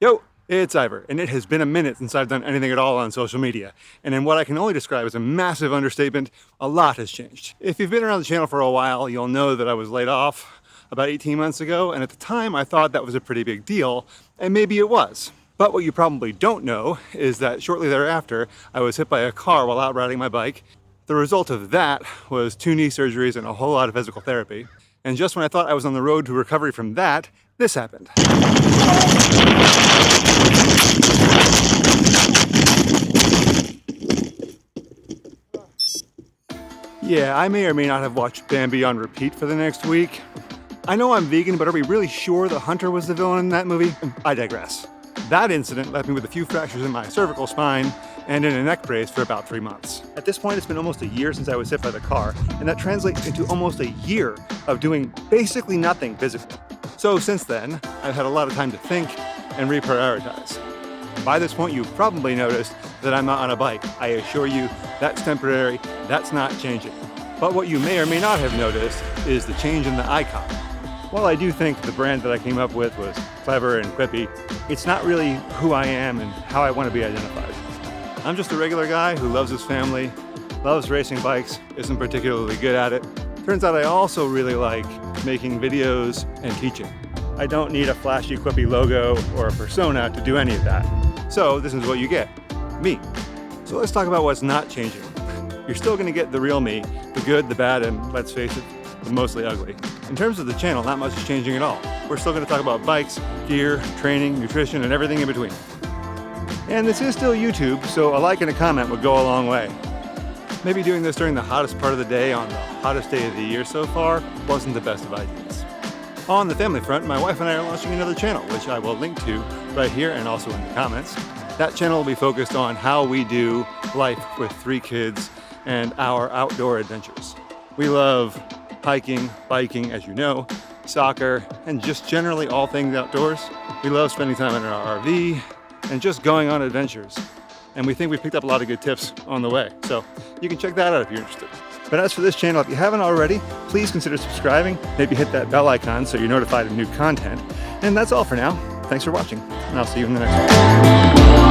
Yo, it's Ivor, and it has been a minute since I've done anything at all on social media. And in what I can only describe as a massive understatement, a lot has changed. If you've been around the channel for a while, you'll know that I was laid off about 18 months ago, and at the time I thought that was a pretty big deal, and maybe it was. But what you probably don't know is that shortly thereafter, I was hit by a car while out riding my bike. The result of that was 2 knee surgeries and a whole lot of physical therapy. And just when I thought I was on the road to recovery from that, this happened. Yeah, I may or may not have watched Bambi on repeat for the next week. I know I'm vegan, but are we really sure that Hunter was the villain in that movie? I digress. That incident left me with a few fractures in my cervical spine and in a neck brace for about 3 months. At this point, it's been almost a year since I was hit by the car, and that translates into almost a year of doing basically nothing physically. So since then, I've had a lot of time to think and reprioritize. By this point, you've probably noticed that I'm not on a bike. I assure you, that's temporary, that's not changing. But what you may or may not have noticed is the change in the icon. While I do think the brand that I came up with was clever and quippy, it's not really who I am and how I want to be identified. I'm just a regular guy who loves his family, loves racing bikes, isn't particularly good at it. Turns out I also really like making videos and teaching. I don't need a flashy, quippy logo or a persona to do any of that. So this is what you get, me. So let's talk about what's not changing. You're still gonna get the real me, the good, the bad, and let's face it, the mostly ugly. In terms of the channel, not much is changing at all. We're still gonna talk about bikes, gear, training, nutrition, and everything in between. And this is still YouTube, so a like and a comment would go a long way. Maybe doing this during the hottest part of the day on the hottest day of the year so far wasn't the best of ideas. On the family front, my wife and I are launching another channel, which I will link to right here and also in the comments. That channel will be focused on how we do life with 3 kids and our outdoor adventures. We love hiking, biking, as you know, soccer, and just generally all things outdoors. We love spending time in our RV and just going on adventures. And we think we picked up a lot of good tips on the way. So you can check that out if you're interested. But as for this channel, if you haven't already, please consider subscribing. Maybe hit that bell icon so you're notified of new content. And that's all for now. Thanks for watching, and I'll see you in the next one.